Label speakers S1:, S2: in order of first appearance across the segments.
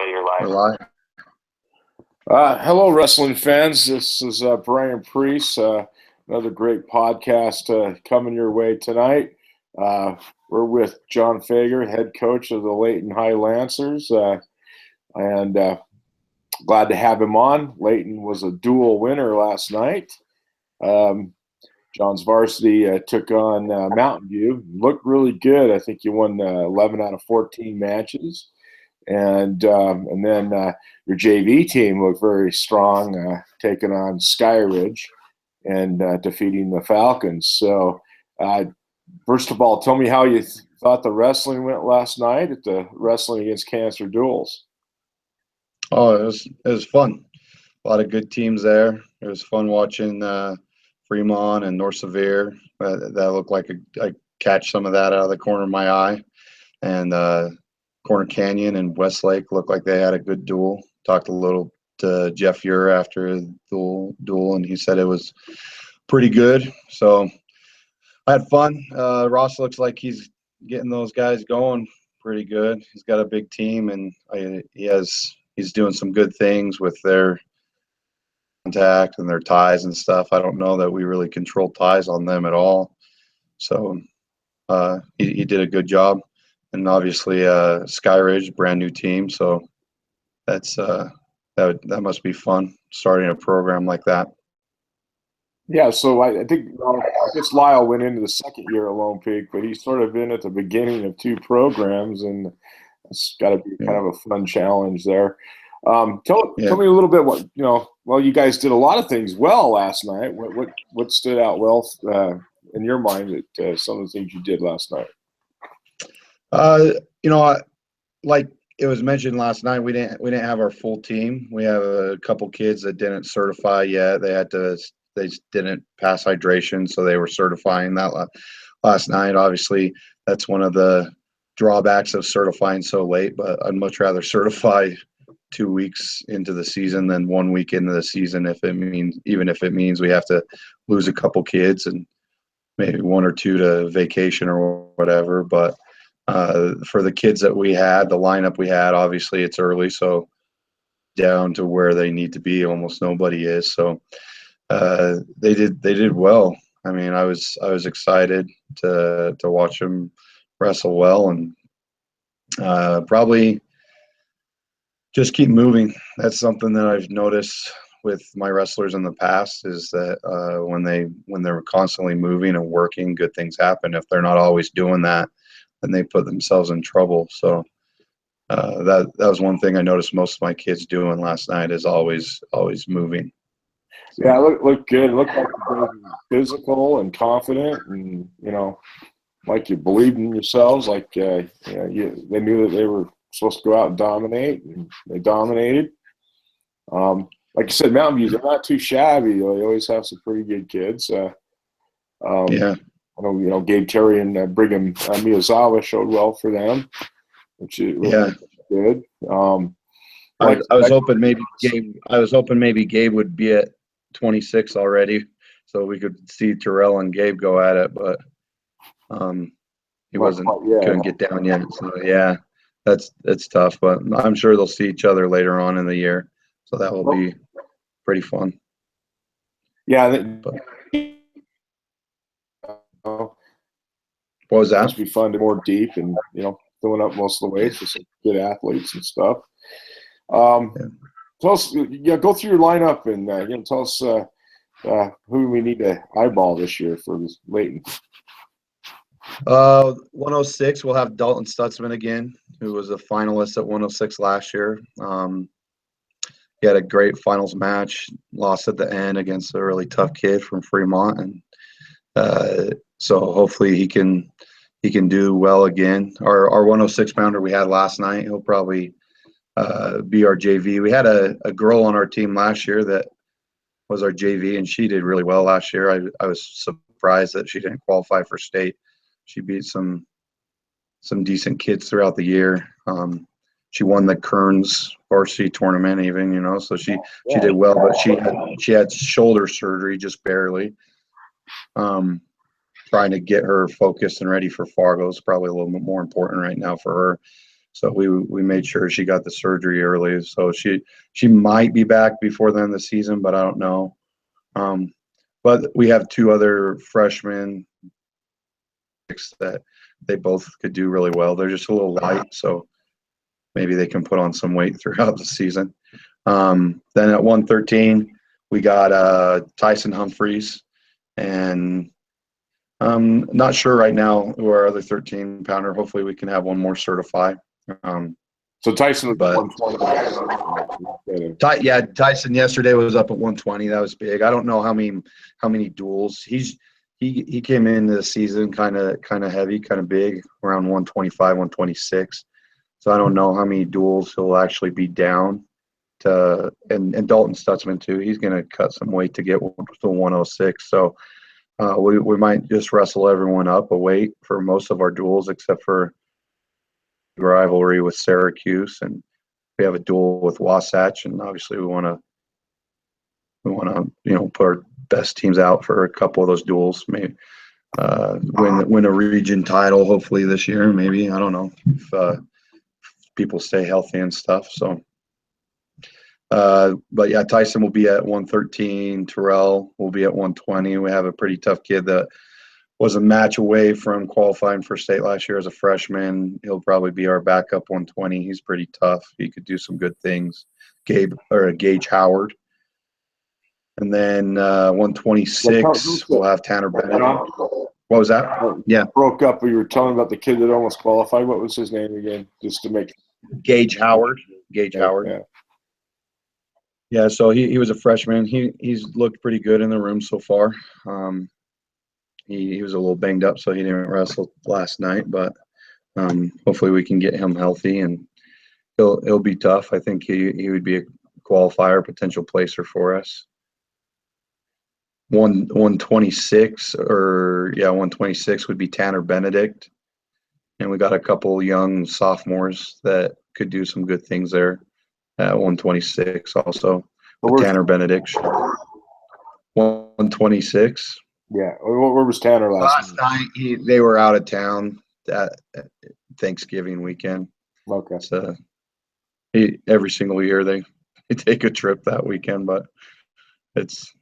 S1: Okay, you're live.
S2: We're live.
S3: Hello, wrestling fans. This is Brian Priest. Another great podcast coming your way tonight. We're with John Fager, head coach of the Layton High Lancers, and glad to have him on. Layton was a dual winner last night. John's varsity took on Mountain View. Looked really good. I think you won 11 out of 14 matches. And then your JV team looked very strong, taking on Skyridge and defeating the Falcons. So, first of all, tell me how you thought the wrestling went last night at the Wrestling Against Cancer Duels.
S2: Oh, it was fun. A lot of good teams there. It was fun watching Fremont and North Severe. That looked like I catch some of that out of the corner of my eye. And Corner Canyon and Westlake looked like they had a good duel. Talked a little to Jeff Ure after the duel, and he said it was pretty good. So I had fun. Ross looks like he's getting those guys going pretty good. He's got a big team, and he's doing some good things with their contact and their ties and stuff. I don't know that we really control ties on them at all. So he did a good job. And obviously Skyridge, brand new team, so that's that must be fun starting a program like that.
S3: Yeah, so I think I guess Lyle went into the second year at Lone Peak, but he's sort of been at the beginning of two programs, and it's got to be kind of a fun challenge there. Tell me a little bit what Well, you guys did a lot of things well last night. What stood out well in your mind that some of the things you did last night?
S2: Like it was mentioned last night, we didn't have our full team. We have a couple kids that didn't certify yet. They didn't pass hydration, so they were certifying that last night. Obviously, that's one of the drawbacks of certifying so late. But I'd much rather certify 2 weeks into the season than 1 week into the season, even if it means we have to lose a couple kids and maybe one or two to vacation or whatever. But for the kids that we had, the lineup we had, obviously it's early, so down to where they need to be, almost nobody is. So they did well. I mean, I was excited to watch them wrestle well, and probably just keep moving. That's something that I've noticed with my wrestlers in the past is that when they're constantly moving and working, good things happen. If they're not always doing that, then they put themselves in trouble. So that was one thing I noticed most of my kids doing last night is always moving. So,
S3: yeah, look good. Looked like you guys were physical and confident, and like you believed in yourselves. Like they knew that they were supposed to go out and dominate, and they dominated. Like you said, Mountain View, they're not too shabby. They always have some pretty good kids.
S2: yeah.
S3: I know, Gabe Terry and Brigham Miyazawa showed well for them, which is good.
S2: I was hoping maybe Gabe would be at 26 already, so we could see Terrell and Gabe go at it, but he couldn't get down yet. So yeah, that's tough, but I'm sure they'll see each other later on in the year, so that will be pretty fun.
S3: Yeah.
S2: What was that?
S3: Must be fun to more deep and filling up most of the weights with some good athletes and stuff. Tell us, go through your lineup and tell us who we need to eyeball this year for this Layton.
S2: 106, we'll have Dalton Stutzman again, who was a finalist at 106 last year. He had a great finals match, lost at the end against a really tough kid from Fremont, and so hopefully he can do well again. Our 106 pounder we had last night, he'll probably be our JV. We had a girl on our team last year that was our JV, and she did really well last year. I was surprised that she didn't qualify for state. She beat some decent kids throughout the year. She won the Kearns varsity tournament even, so she did well, but she had shoulder surgery just barely. Trying to get her focused and ready for Fargo is probably a little bit more important right now for her. So we made sure she got the surgery early. So she might be back before the end of the season, but I don't know. Um, but we have two other freshmen that they both could do really well. They're just a little light, so maybe they can put on some weight throughout the season. Then at 113, we got Tyson Humphreys, and I'm not sure right now who our other 13-pounder. Hopefully, we can have one more certify.
S3: So Tyson was
S2: But
S3: 120.
S2: yeah, Tyson yesterday was up at 120. That was big. I don't know how many duels he came into the season kind of heavy, kind of big, around 125, 126. So I don't know how many duels he'll actually be down to, and Dalton Stutzman too. He's going to cut some weight to get to 106. So we might just wrestle everyone up a weight for most of our duels, except for rivalry with Syracuse, and we have a duel with Wasatch, and obviously we want to put our best teams out for a couple of those duels. Maybe win a region title hopefully this year. Maybe, I don't know, if people stay healthy and stuff. So, but yeah, Tyson will be at 113. Terrell will be at 120. We have a pretty tough kid that was a match away from qualifying for state last year as a freshman. He'll probably be our backup 120. He's pretty tough. He could do some good things. Gage Howard. And then 126, we'll have Tanner Bennett. What was that? Yeah.
S3: Broke up. You were telling about the kid that almost qualified. What was his name again? Just to make
S2: Gage Howard. Howard.
S3: Yeah.
S2: Yeah, so he was a freshman. He's looked pretty good in the room so far. He was a little banged up, so he didn't wrestle last night. But hopefully we can get him healthy, and he'll be tough. I think he would be a qualifier, potential placer for us. 126 126 would be Tanner Benedict, and we got a couple young sophomores that could do some good things there at 126 also. With Tanner Benedict. 126.
S3: Yeah. Where was Tanner last
S2: night? They were out of town at Thanksgiving weekend.
S3: Okay.
S2: So every single year they take a trip that weekend, but it's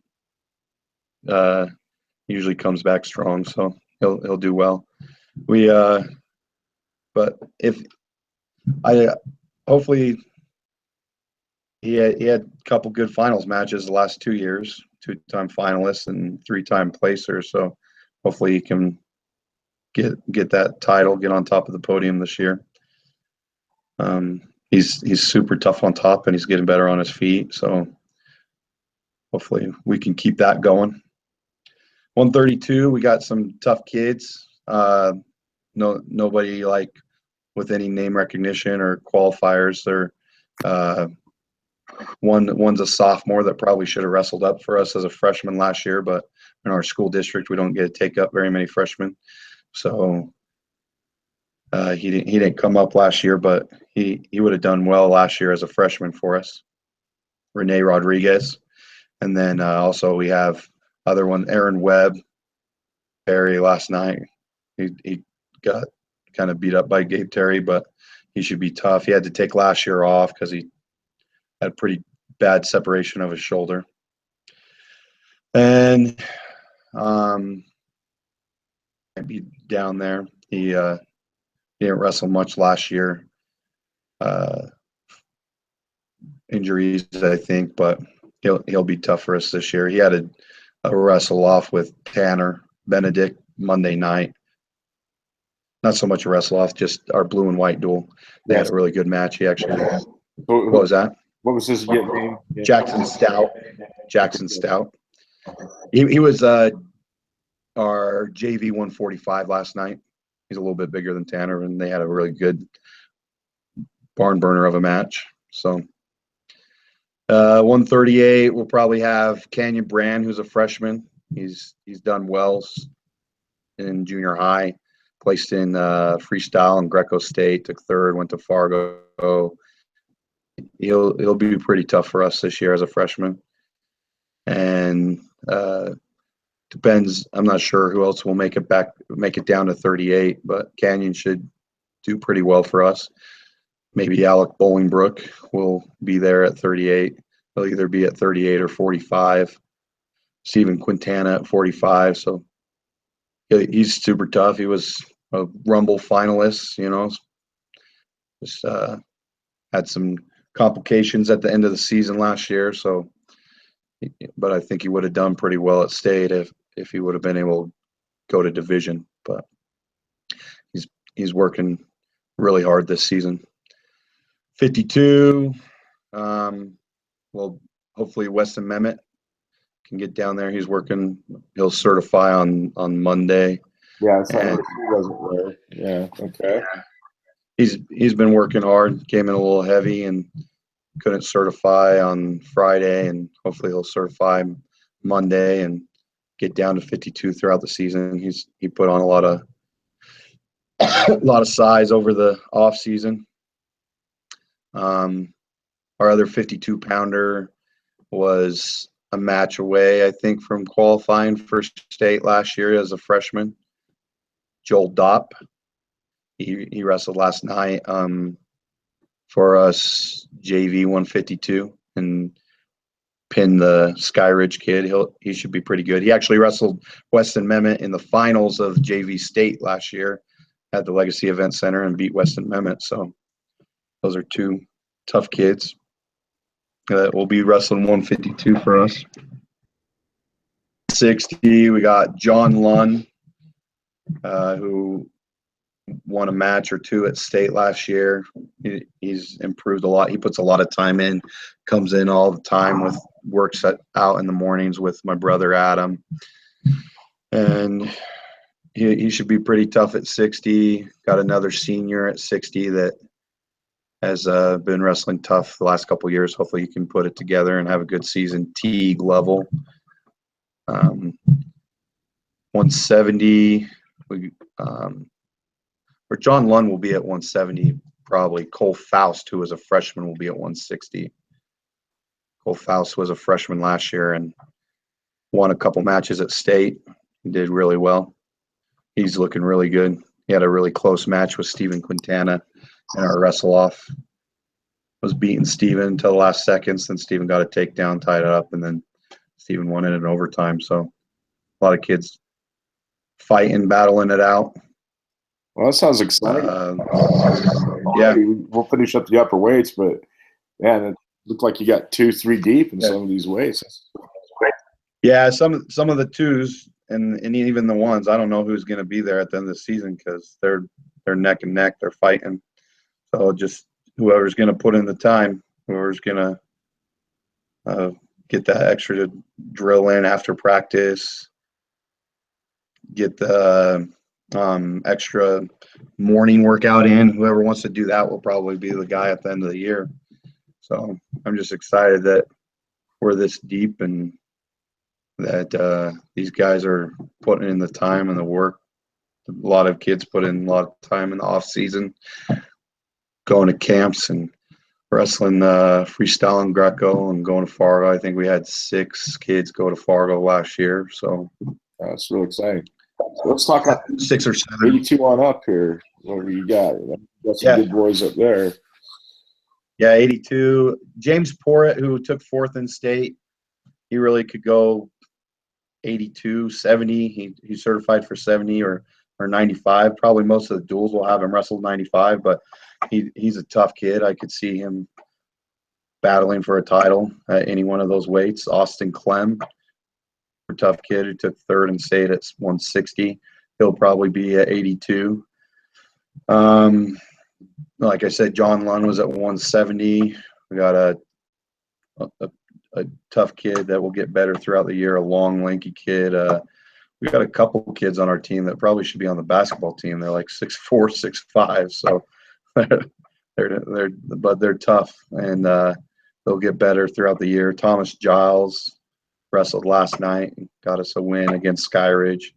S2: usually comes back strong, so he'll do well. But if hopefully he had a couple good finals matches the last 2 years, 2-time finalists and 3-time placers. So hopefully he can get that title, get on top of the podium this year. He's super tough on top, and he's getting better on his feet. So hopefully we can keep that going. 132, we got some tough kids. Nobody like with any name recognition or qualifiers. They're one's a sophomore that probably should have wrestled up for us as a freshman last year, but in our school district we don't get to take up very many freshmen. So he didn't come up last year, but he would have done well last year as a freshman for us. Renee Rodriguez. And then also we have other one, Aaron Webb, Terry last night. He got kind of beat up by Gabe Terry, but he should be tough. He had to take last year off because he had pretty bad separation of his shoulder. And might be down there. He didn't wrestle much last year. Injuries, I think, but he'll be tough for us this year. He had a wrestle off with Tanner Benedict Monday night. Not so much a wrestle off, just our blue and white duel. They had a really good match. He actually. What was that?
S3: What was his name?
S2: Jackson Stout. Jackson Stout. He was our JV 145 last night. He's a little bit bigger than Tanner, and they had a really good barn burner of a match. So 138, we'll probably have Canyon Brand, who's a freshman. He's done well in junior high. Placed in freestyle and Greco State, took third, went to Fargo. He'll be pretty tough for us this year as a freshman. And depends. I'm not sure who else will make it down to 38, but Canyon should do pretty well for us. Maybe Alec Bolingbrook will be there at 38. He'll either be at 38 or 45. Stephen Quintana at 45. So he's super tough. He was a Rumble finalist, just had some complications at the end of the season last year. So, but I think he would have done pretty well at state if he would have been able to go to division. But he's working really hard this season. 52. Well, hopefully Weston Mehmet can get down there. He's working. He'll certify on Monday.
S3: Yeah, it's not he wasn't there. Yeah, okay.
S2: He's been working hard. Came in a little heavy and couldn't certify on Friday, and hopefully he'll certify Monday and get down to 52 throughout the season. He put on a lot of size over the off season. Our other 52 pounder was a match away, I think, from qualifying for state last year as a freshman. Joel Dopp. He wrestled last night for us JV 152 and pinned the Skyridge kid. He should be pretty good. He actually wrestled Weston Mehmet in the finals of JV state last year at the Legacy Event Center and beat Weston Mehmet. So those are two tough kids that will be wrestling 152 for us. 60, we got John Lunn, who won a match or two at state last year. He's improved a lot. He puts a lot of time in, comes in all the time works out in the mornings with my brother Adam. And he should be pretty tough at 60. Got another senior at 60 that has been wrestling tough the last couple of years. Hopefully he can put it together and have a good season. Teague level. 170. Or John Lund will be at 170 probably. Cole Faust, who was a freshman, will be at 160. Cole Faust was a freshman last year and won a couple matches at state. He did really well. He's looking really good. He had a really close match with Stephen Quintana in our wrestle-off. Was beating Stephen until the last seconds, then Stephen got a takedown, tied it up, and then Stephen won it in overtime. So a lot of kids fighting, battling it out.
S3: Well, that sounds exciting.
S2: Yeah.
S3: We'll finish up the upper weights, but man, it looked like you got 2-3 deep in some of these weights.
S2: Yeah, some of the twos and even the ones, I don't know who's going to be there at the end of the season because they're neck and neck. They're fighting. So just whoever's going to put in the time, whoever's going to get that extra drill in after practice, get the extra morning workout in. Whoever wants to do that will probably be the guy at the end of the year. So I'm just excited that we're this deep and that these guys are putting in the time and the work. A lot of kids put in a lot of time in the off season, going to camps and wrestling freestyle and Greco and going to Fargo. I think we had 6 kids go to Fargo last year. So
S3: that's really exciting. So let's talk about
S2: 6 or 7.
S3: 82 on up here. Whatever you got. Got some good boys up there.
S2: Yeah, 82. James Porritt, who took 4th in state, he really could go 82, 70. He certified for 70 or 95. Probably most of the duels will have him wrestle 95, but he's a tough kid. I could see him battling for a title at any one of those weights. Austin Clem, a tough kid who took 3rd in state at 160. He'll probably be at 82. Like I said, John Lund was at 170. We got a tough kid that will get better throughout the year, a long, lanky kid. We got a couple kids on our team that probably should be on the basketball team. They're like 6'4", 6'5", so they're tough, and they'll get better throughout the year. Thomas Giles wrestled last night and got us a win against Skyridge.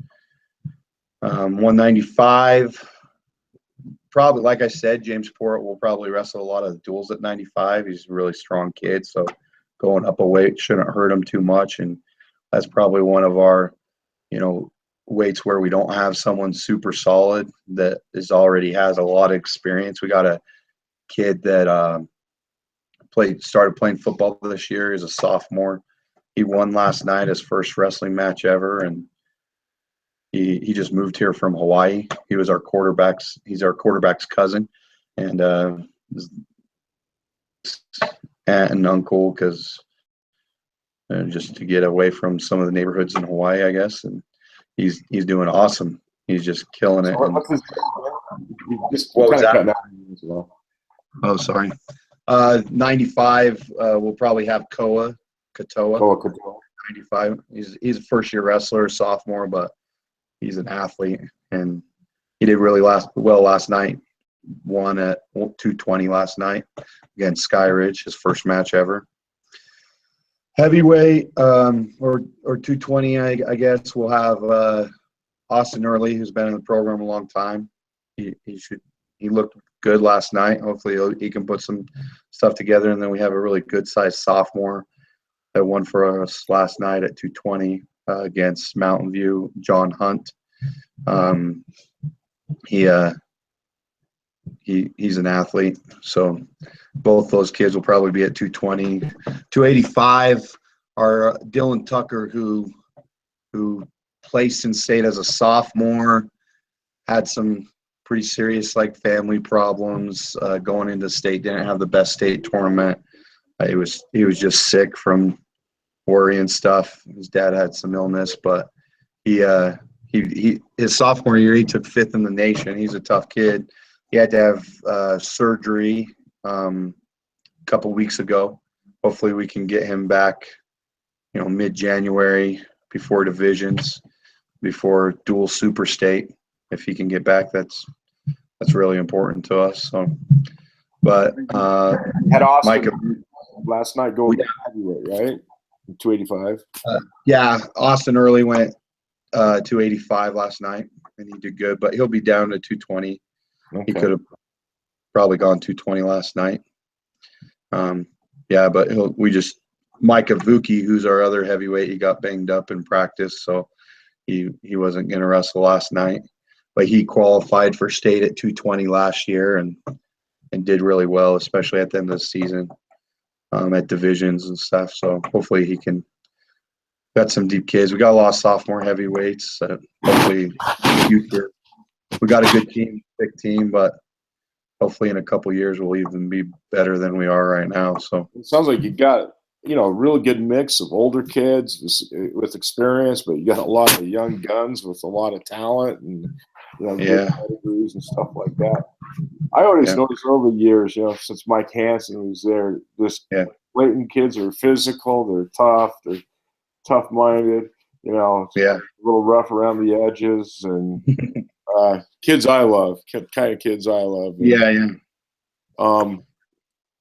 S2: 195. Probably, like I said, James Porritt will probably wrestle a lot of the duels at 95. He's a really strong kid, so going up a weight shouldn't hurt him too much. And that's probably one of our, weights where we don't have someone super solid that already has a lot of experience. We got a kid that started playing football this year. He's a sophomore. He won last night his first wrestling match ever, and he just moved here from Hawaii. He's our quarterback's cousin, and his aunt and uncle, because just to get away from some of the neighborhoods in Hawaii, I guess. And he's doing awesome. He's just killing it.
S3: So what's his
S2: what was that?
S3: As well.
S2: Oh, sorry. 95. We'll probably have Katoa.
S3: Katoa.
S2: 95. He's a first-year wrestler, sophomore, but he's an athlete, and he did really well last night. Won at 220 last night against Sky Ridge, his first match ever. Heavyweight or 220, I guess we'll have Austin Early, who's been in the program a long time. He looked good last night. Hopefully he can put some stuff together, and then we have a really good sized sophomore that won for us last night at 220 against Mountain View, John Hunt. He's an athlete, so both those kids will probably be at 220. 285 are Dylan Tucker, who placed in state as a sophomore, had some pretty serious family problems going into state. Didn't have the best state tournament. He was just sick from worry and stuff. His dad had some illness, but his sophomore year he took 5th in the nation. He's a tough kid. He had to have surgery a couple weeks ago. Hopefully we can get him back, mid-January before divisions, before dual super state. If he can get back, that's really important to us. So, but
S3: had Austin
S2: Micah
S3: last night go heavyweight, right? 285.
S2: Yeah, Austin Early went 285 last night, and he did good. But he'll be down to 220. Okay. He could have probably gone 220 last night. Yeah, but Micah Vuki, who's our other heavyweight, he got banged up in practice, so he wasn't going to wrestle last night. But he qualified for state at 220 last year and did really well, especially at the end of the season at divisions and stuff. So hopefully he can. Got some deep kids. We got a lot of sophomore heavyweights. Hopefully, future. We got a good team, big team, but hopefully in a couple years we'll even be better than we are right now. So
S3: it sounds like you got a really good mix of older kids with experience, but you got a lot of young guns with a lot of talent and good pedigrees and stuff like that. I always noticed over the years, since Mike Hansen was there, Layton kids are physical, they're tough, they're tough-minded, a little rough around the edges, and kids I love, kind of kids I love.
S2: And,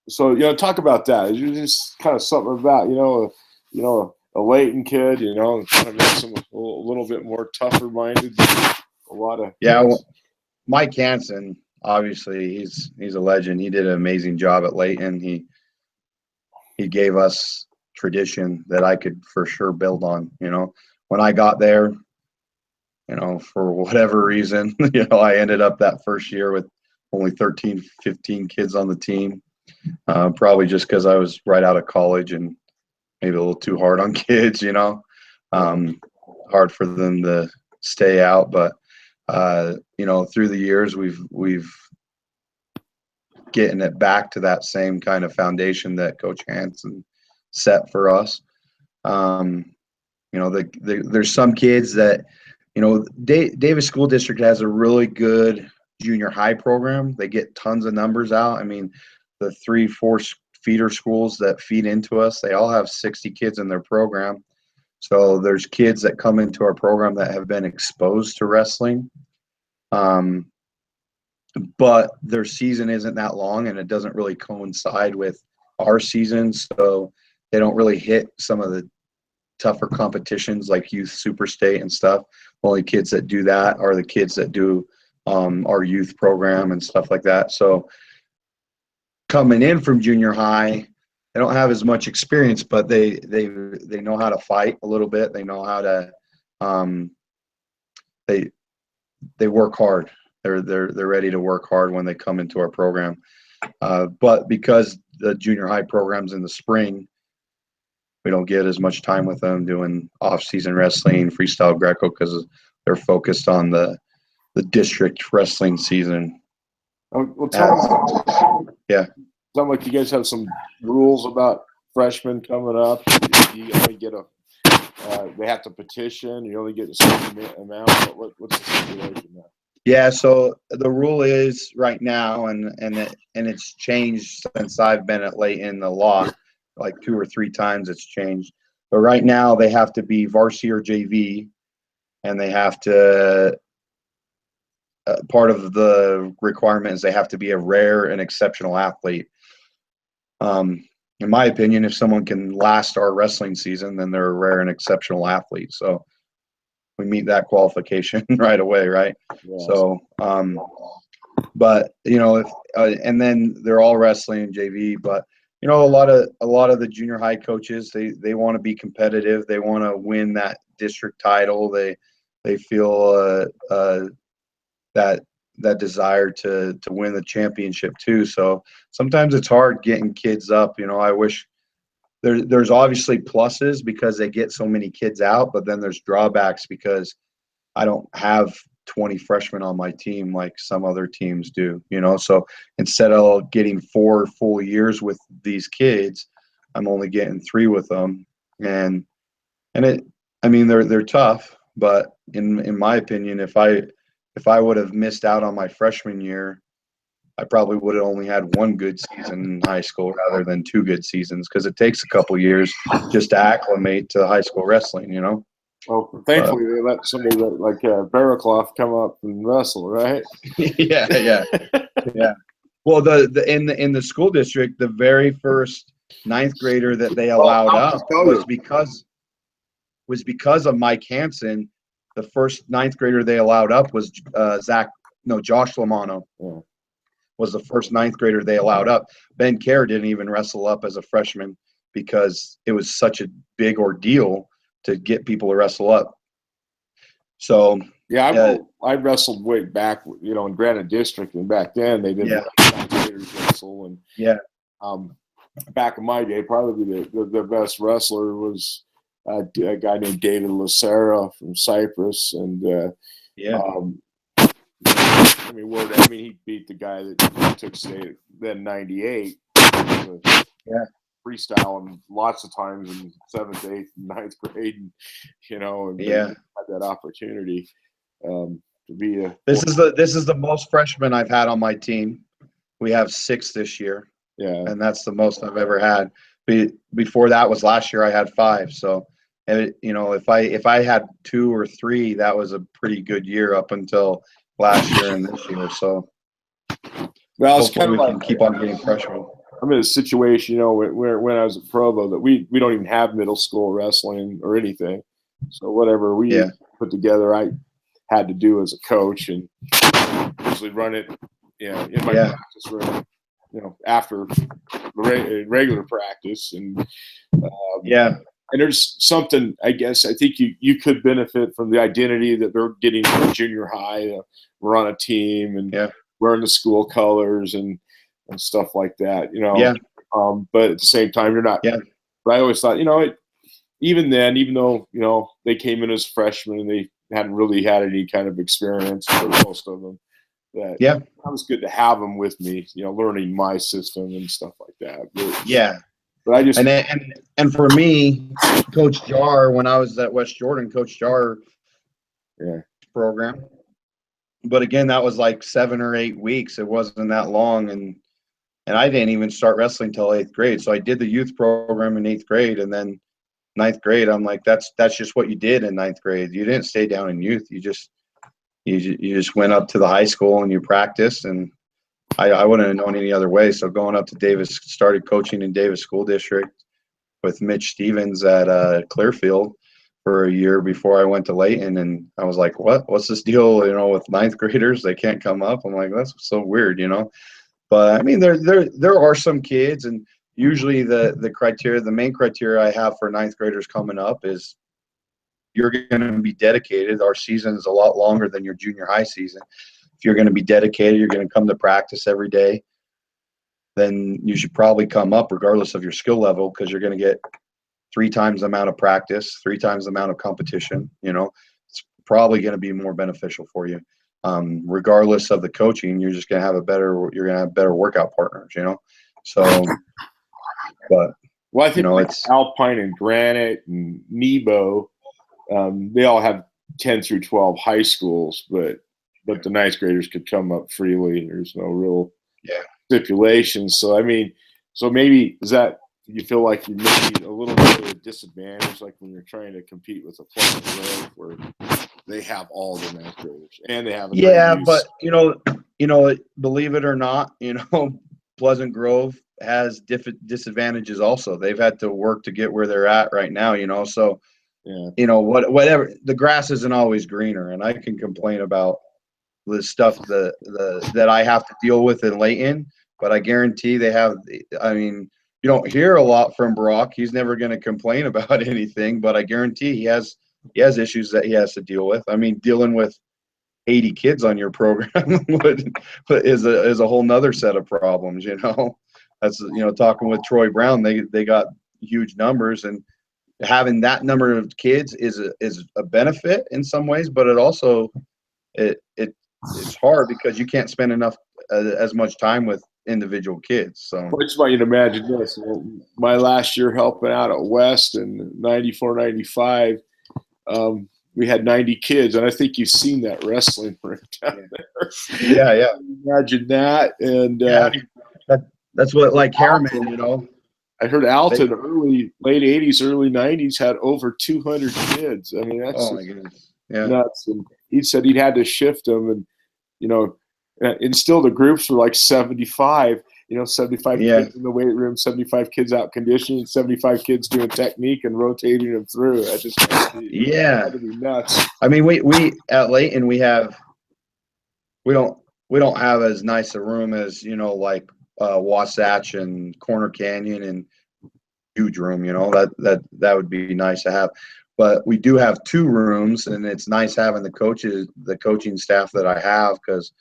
S3: So talk about that. Is just kind of something about a Layton kid, kind of makes him a little bit more tougher-minded. A lot of
S2: Mike Hansen, obviously, he's a legend. He did an amazing job at Layton. He gave us tradition that I could for sure build on. When I got there, for whatever reason, I ended up that first year with only 13, 15 kids on the team. Probably just because I was right out of college and maybe a little too hard on kids, hard for them to stay out. But, through the years, we've getting it back to that same kind of foundation that Coach Hansen set for us. There's some kids that, Davis School District has a really good junior high program. They get tons of numbers out. I mean, the 3-4 feeder schools that feed into us, they all have 60 kids in their program. So there's kids that come into our program that have been exposed to wrestling. But their season isn't that long, and it doesn't really coincide with our season. So they don't really hit some of the tougher competitions like youth super state and stuff. Only kids that do that are the kids that do our youth program and stuff like that. So coming in from junior high, they don't have as much experience, but they know how to fight a little bit. They know how to they work hard. They're ready to work hard when they come into our program. But because the junior high program's in the spring, we don't get as much time with them doing off-season wrestling, freestyle Greco, because they're focused on the district wrestling season.
S3: Well, tell me,
S2: yeah.
S3: Sound like you guys have some rules about freshmen coming up. You only get they have to petition. You only get a certain amount. What's the situation now?
S2: Yeah, so the rule is right now, and it's changed since I've been at Layton a lot, like 2 or 3 times it's changed. But right now they have to be varsity or JV, and they have to part of the requirement is they have to be a rare and exceptional athlete. In my opinion, if someone can last our wrestling season, then they're a rare and exceptional athlete. So we meet that qualification right away, right? Yes. So, but if and then they're all wrestling in JV. But a lot of the junior high coaches, they want to be competitive. They want to win that district title. They feel that desire to win the championship too. So sometimes it's hard getting kids up. I wish there's obviously pluses because they get so many kids out, but then there's drawbacks because I don't have 20 freshmen on my team like some other teams do, So instead of getting 4 full years with these kids, I'm only getting 3 with them. And they're tough, but in my opinion, if I would have missed out on my freshman year, I probably would have only had 1 good season in high school rather than 2 good seasons, because it takes a couple years just to acclimate to high school wrestling,
S3: Well, thankfully they let somebody like Barraclough come up and wrestle, right?
S2: yeah. Well, in the school district, the very first 9th grader that they allowed up was because of Mike Hansen. The first 9th grader they allowed up was Josh Lamano. Yeah. Was the first 9th grader they allowed up. Ben Kerr didn't even wrestle up as a freshman because it was such a big ordeal to get people to wrestle up. So
S3: yeah, I wrestled way back, in Granite District, and back then they didn't let 9th graders wrestle. And back in my day, probably the best wrestler was a guy named David Lucera from Cyprus, and he beat the guy that took state then 98. Freestyle lots of times in 7th, 8th, and 9th grade, and had that opportunity to be a.
S2: This is the most freshmen I've had on my team. We have 6 this year. Yeah, and that's the most I've ever had. Before that was last year. I had 5. So, if I had 2 or 3, that was a pretty good year up until last year and this year. So,
S3: well, it's kind of
S2: like keep on getting freshmen.
S3: I'm in a situation, where when I was at Provo, that we don't even have middle school wrestling or anything. So whatever we put together, I had to do as a coach, and usually run it, in my practice room, after the regular practice, and And there's something, I guess, I think you could benefit from the identity that they're getting from junior high. We're on a team and wearing the school colors and stuff like that, but at the same time, you're not. Yeah. But I always thought, even then, even though, they came in as freshmen and they hadn't really had any kind of experience for most of them, that it was good to have them with me, learning my system and stuff like that. But I just
S2: and for me, Coach Jar, when I was at West Jordan, Coach Jar program. But again, that was like 7 or 8 weeks. It wasn't that long, and I didn't even start wrestling till 8th grade. So I did the youth program in 8th grade, and then 9th grade, I'm like, that's just what you did in 9th grade. You didn't stay down in youth. You just went up to the high school and you practiced, and I wouldn't have known any other way. So going up to Davis, started coaching in Davis School District with Mitch Stevens at Clearfield for a year before I went to Layton, and I was like, what's this deal, with 9th graders? They can't come up. I'm like, that's so weird, But I mean, there are some kids, and usually the main criteria I have for 9th graders coming up is you're going to be dedicated. Our season is a lot longer than your junior high season. If you're going to be dedicated, you're going to come to practice every day. then you should probably come up regardless of your skill level, because you're going to get 3 times the amount of practice, 3 times the amount of competition. It's probably going to be more beneficial for you. Regardless of the coaching, you're just going to have better workout partners. So, but
S3: well, I think
S2: it's
S3: Alpine and Granite and Nebo, they all have 10 through 12 high schools, but the ninth graders could come up freely. There's no real stipulations. So maybe is that you feel like you may be a little bit of a disadvantage, like when you're trying to compete with a Pleasant Grove where they have all the ninth graders and they have
S2: but believe it or not, Pleasant Grove has disadvantages also. They've had to work to get where they're at right now. So whatever, the grass isn't always greener, and I can complain about the stuff that I have to deal with in Layton, but I guarantee they have. You don't hear a lot from Brock. He's never going to complain about anything, but I guarantee he has issues that he has to deal with. Dealing with 80 kids on your program is a whole nother set of problems. That's talking with Troy Brown. They got huge numbers, and having that number of kids is a benefit in some ways, but it also it's hard because you can't spend as much time with individual kids. So
S3: I just want you to imagine this. My last year helping out at West in 94, 95, we had 90 kids, and I think you've seen that wrestling ring down there.
S2: Yeah.
S3: Imagine that. And
S2: that's what, like Harriman,
S3: I heard Alton late 80s, early 90s had over 200 kids. That's
S2: my goodness. Yeah.
S3: Nuts. And he said he'd had to shift them, and and still the groups were like 75, 75 kids in the weight room, 75 kids out conditioning, 75 kids doing technique and rotating them through. That just had to be nuts.
S2: We at Layton, we don't have as nice a room as, like Wasatch and Corner Canyon, and huge room, that would be nice to have. But we do have 2 rooms, and it's nice having the coaching staff that I have, because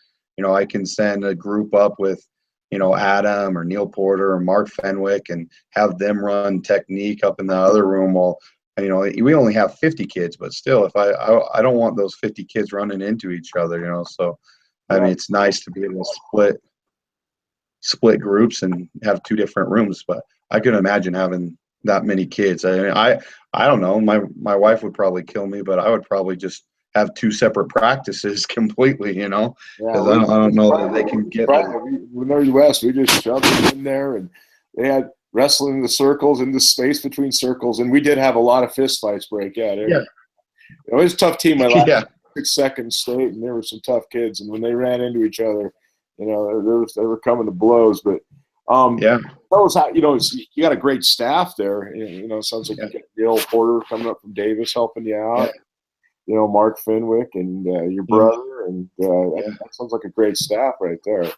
S2: I can send a group up with Adam or Neil Porter or Mark Fenwick and have them run technique up in the other room. While we only have 50 kids, but still, if I don't want those 50 kids running into each other. So it's nice to be able to split groups and have 2 different rooms. But I can imagine having that many kids. I don't know. My wife would probably kill me, but I would probably just have 2 separate practices completely, because I don't know that they can get it.
S3: When they're West, we just shoved them in there, and they had wrestling in the circles, in the space between circles, and we did have a lot of fist fights break out. It was a tough team. My last 6 seconds state, and there were some tough kids, and when they ran into each other, they were coming to blows. But tell us how you got a great staff there. Sounds like you got Neil Porter coming up from Davis helping you out. Mark Fenwick and your brother, and that sounds like a great staff right there.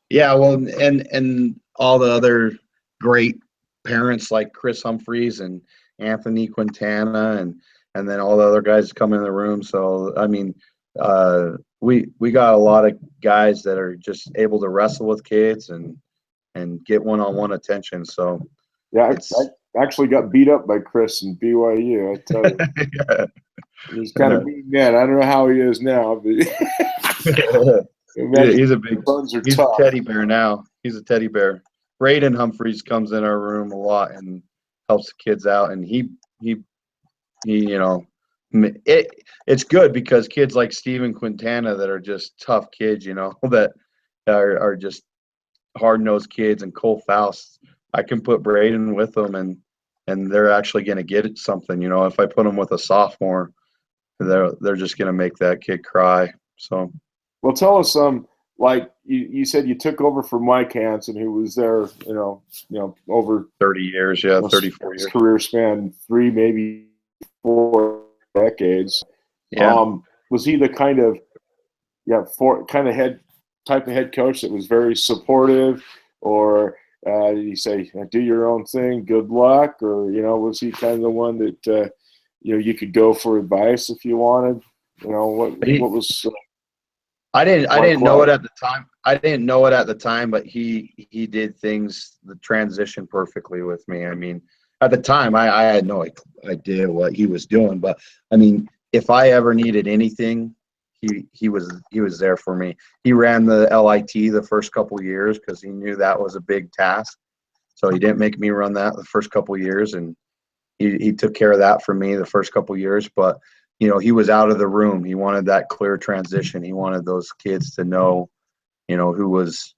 S2: Yeah, well, and all the other great parents like Chris Humphreys and Anthony Quintana, and then all the other guys come in the room. So we got a lot of guys that are just able to wrestle with kids and get one-on-one attention. So
S3: I actually got beat up by Chris in BYU. I tell you. He's kind of mean man. I don't know how he is now, but
S2: he's a teddy bear now. He's a teddy bear. Braden Humphreys comes in our room a lot and helps the kids out, and it's good because kids like Steven Quintana that are just tough kids, that are just hard-nosed kids, and Cole Faust, I can put Braden with them, and they're actually going to get something. If I put them with a sophomore, they're just going to make that kid cry. So,
S3: well, tell us like you said, you took over for Mike Hansen, who was there, over
S2: 30 years, 34 years.
S3: Career span 3, maybe 4 decades.
S2: Yeah.
S3: Was he the kind of head coach that was very supportive, or did he say, do your own thing, good luck? Or, was he kind of the one that, you could go for advice if you wanted? What was
S2: I
S3: Mark
S2: didn't know it
S3: White.
S2: at the time. I didn't know it at the time, but he did things the transition perfectly with me. I mean, at the time I had no idea what he was doing, but I mean, if I ever needed anything, he was there for me. He ran the LIT the first couple years because he knew that was a big task. So he didn't make me run that the first couple years, and he took care of that for me the first couple years. But he was out of the room. He wanted that clear transition. He wanted those kids to know, who was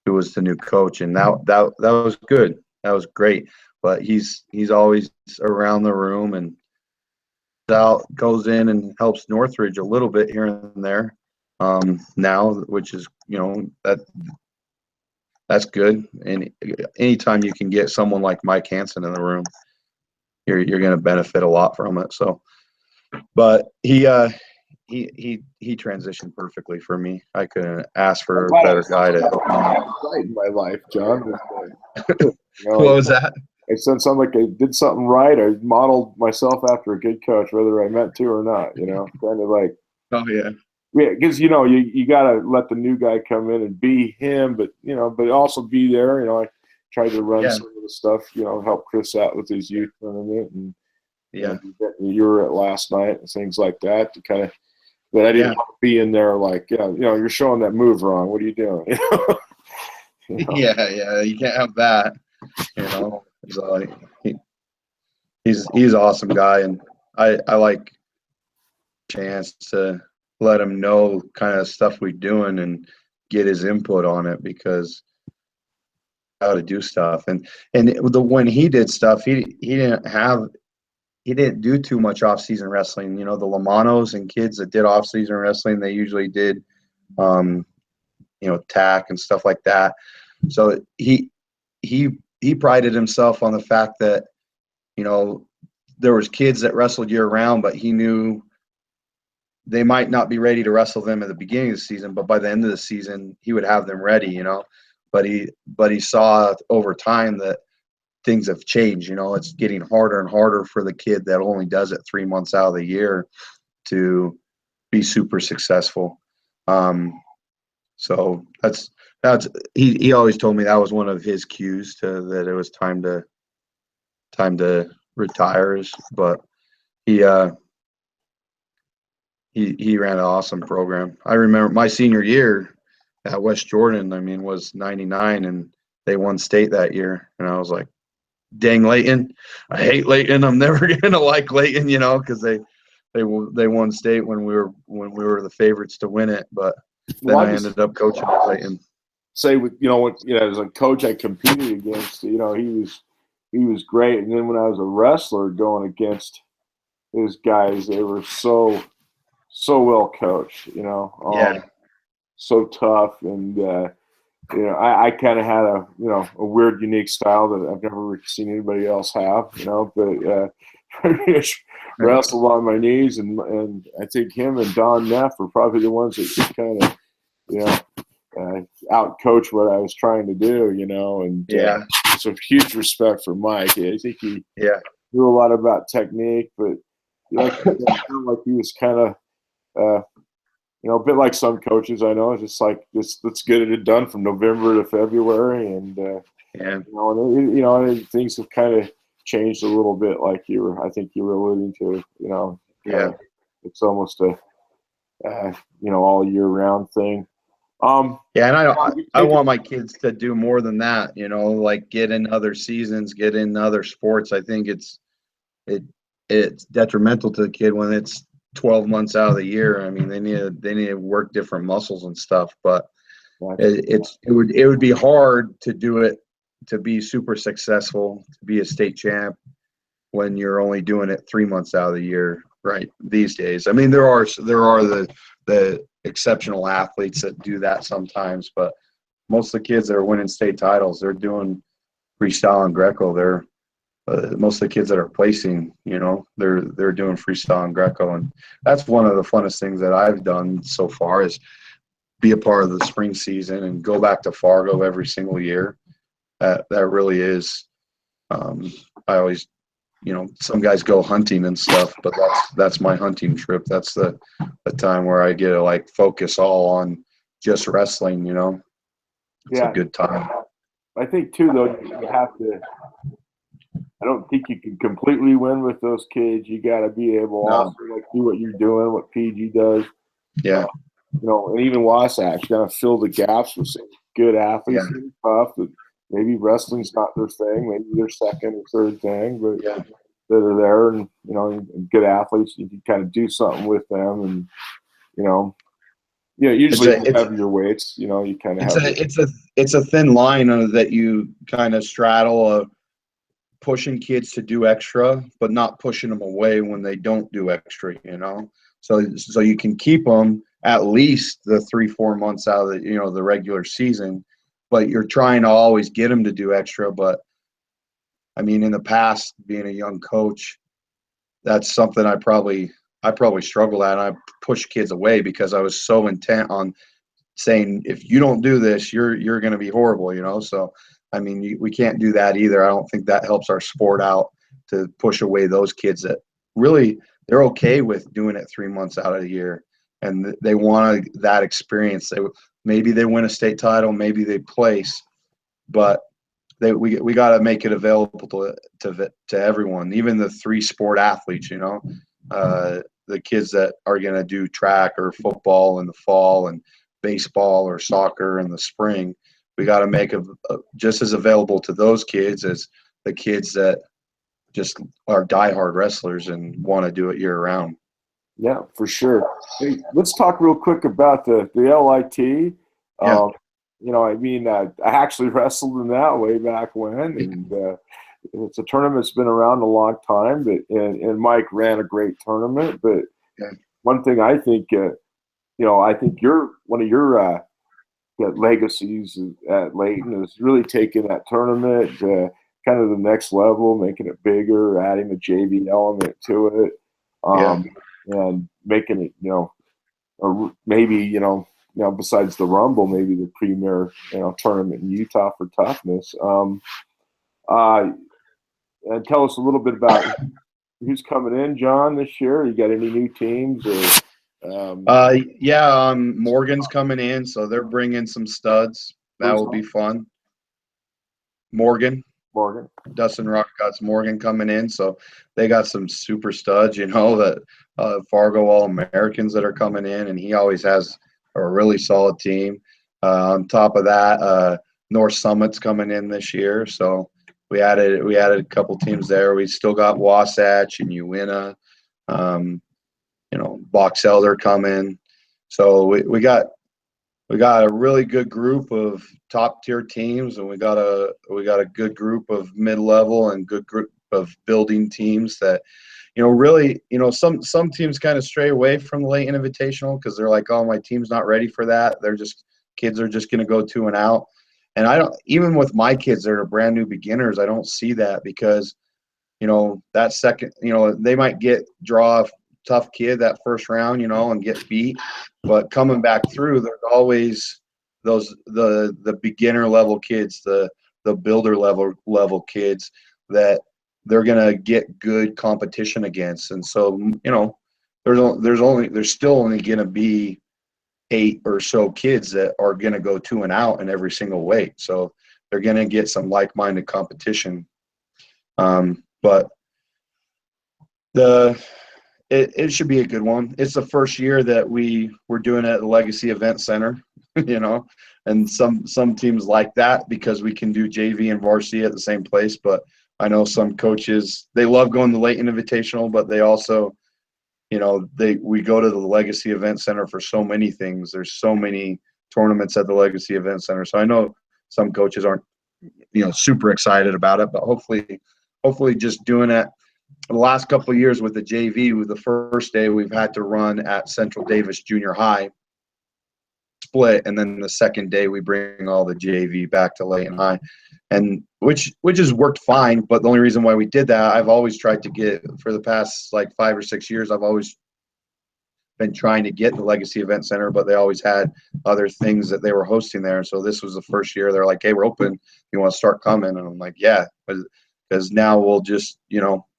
S2: the new coach, and that was good. That was great. But he's always around the room and out goes in and helps Northridge a little bit here and there. Now, which is that's good. And anytime you can get someone like Mike Hansen in the room, you're going to benefit a lot from it. So, but he transitioned perfectly for me. I couldn't ask for a better guy to help me out.
S3: Right in my life, John.
S2: What was that?
S3: It sounds like I did something right. I modeled myself after a good coach, whether I meant to or not. Kind of like,
S2: Oh yeah,
S3: because you got to let the new guy come in and be him, but also be there. I tried to run
S2: yeah,
S3: some of the stuff, help Chris out with his youth tournament, and
S2: yeah,
S3: you were at last night and things like that. To kind of, but I didn't want to be in there like, you're showing that move wrong. What are you doing?
S2: yeah. You can't have that. So he's an awesome guy, and I like chance to let him know kind of stuff we're doing and get his input on it because how to do stuff. And when he did stuff, he didn't do too much off-season wrestling. The Lamanos and kids that did off-season wrestling, they usually did tack and stuff like that. So he prided himself on the fact that there was kids that wrestled year round, but he knew they might not be ready to wrestle them at the beginning of the season, but by the end of the season, he would have them ready, But he saw over time that things have changed. It's getting harder and harder for the kid that only does it 3 months out of the year to be super successful. So that's he always told me that was one of his cues that it was time to retire. But he ran an awesome program. I remember my senior year at West Jordan, was 99 and they won state that year. And I was like, dang Layton. I hate Layton. I'm never going to like Layton, because they won state when we were the favorites to win it. But then I ended up coaching at Layton.
S3: Say as a coach I competed against, he was great. And then when I was a wrestler going against his guys, they were so well coached, so tough. And, I kind of had a weird, unique style that I've never seen anybody else have, but wrestled on my knees. And I think him and Don Neff were probably the ones that kind of, out coach what I was trying to do, and so huge respect for Mike. I think he knew a lot about technique, but like he was kind of, a bit like some coaches I know. It's just like let's get it done from November to February, and things have kind of changed a little bit. Like I think you were alluding to. It's almost a all year round thing.
S2: And I want my kids to do more than that, like get in other seasons, get in other sports. I think it's detrimental to the kid when it's 12 months out of the year. They need to work different muscles and stuff, but it would be hard to do it, to be super successful, to be a state champ when you're only doing it 3 months out of the year, right? These days. There are the exceptional athletes that do that sometimes, but most of the kids that are winning state titles, they're doing freestyle and Greco. They're most of the kids that are placing, they're doing freestyle and Greco, and that's one of the funnest things that I've done so far is be a part of the spring season and go back to Fargo every single year. That really is. I always some guys go hunting and stuff, but that's my hunting trip. That's the time where I get to like focus all on just wrestling. It's a
S3: Yeah.
S2: good time.
S3: I think too, though, you have to. I don't think you can completely win with those kids. You got to be able
S2: No,
S3: also like do what you're doing, what PG does.
S2: yeah,
S3: And even Wasatch, you got to fill the gaps with some good
S2: yeah,
S3: athletes that are tough. That maybe wrestling's not their thing, maybe their second or third thing, but
S2: yeah.
S3: that are there and and good athletes. You can kind of do something with them, and you know,
S2: It's
S3: usually
S2: a it's
S3: whatever your weights, you kind of
S2: it's
S3: have.
S2: a thin line that you kind of straddle of pushing kids to do extra, but not pushing them away when they don't do extra. So you can keep them at least the 3-4 months out of the regular season, but you're trying to always get them to do extra. But I mean, in the past, being a young coach, that's something I probably struggled at. I pushed kids away because I was so intent on saying, if you don't do this, you're going to be horrible. So I mean, we can't do that either. I don't think that helps our sport out, to push away those kids that really, they're okay with doing it 3 months out of the year, and they want that experience. Maybe they win a state title, maybe they place, but we got to make it available to everyone, even the 3 sport athletes. The kids that are going to do track or football in the fall and baseball or soccer in the spring. We got to make it just as available to those kids as the kids that just are diehard wrestlers and want to do it year round.
S3: Yeah, for sure. Hey, let's talk real quick about the LIT.
S2: Yeah.
S3: I mean, I actually wrestled in that way back when, and it's a tournament that's been around a long time. But and Mike ran a great tournament. But
S2: Yeah.
S3: one thing I think, I think one of your legacies at Layton is really taking that tournament kind of the next level, making it bigger, adding the JV element to it.
S2: Yeah.
S3: And making it, or maybe, besides the Rumble, maybe the premier, tournament in Utah for toughness. And tell us a little bit about who's coming in, John, this year. You got any new teams?
S2: Yeah. Morgan's coming in, so they're bringing some studs. That will be fun. Morgan.
S3: Morgan.
S2: Dustin Rockcott's Morgan coming in, so they got some super studs, that Fargo All-Americans that are coming in, and he always has a really solid team. On top of that, North Summit's coming in this year, so we added a couple teams there. We still got Wasatch and Uinta, Box Elder coming, so we got a really good group of top tier teams, and we got a good group of mid level and good group of building teams that, really, some teams kind of stray away from the Layton Invitational because they're like, oh, my team's not ready for that. Kids are just going to go 2 and out. And I don't, even with my kids that are brand new beginners, I don't see that because, that second, they might draw a tough kid that first round, and get beat. But coming back through, there's always the beginner level kids, the builder level kids that they're gonna get good competition against. And so, there's still only gonna be 8 or so kids that are gonna go 2 and out in every single weight. So they're gonna get some like-minded competition. But it should be a good one. It's the first year that we're doing it at the Legacy Event Center, and some teams like that because we can do JV and varsity at the same place. But I know some coaches, they love going to Layton Invitational, but they also, we go to the Legacy Event Center for so many things. There's so many tournaments at the Legacy Event Center. So I know some coaches aren't, super excited about it, but hopefully just doing it. The last couple of years with the JV, with the first day we've had to run at Central Davis Junior High split, and then the second day we bring all the JV back to Layton High, and which has worked fine. But the only reason why we did that, I've always tried to get, for the past like 5 or 6 years, I've always been trying to get the Legacy Event Center, but they always had other things that they were hosting there. So this was the first year they're like, hey, we're open. You want to start coming? And I'm like, yeah, because now we'll just,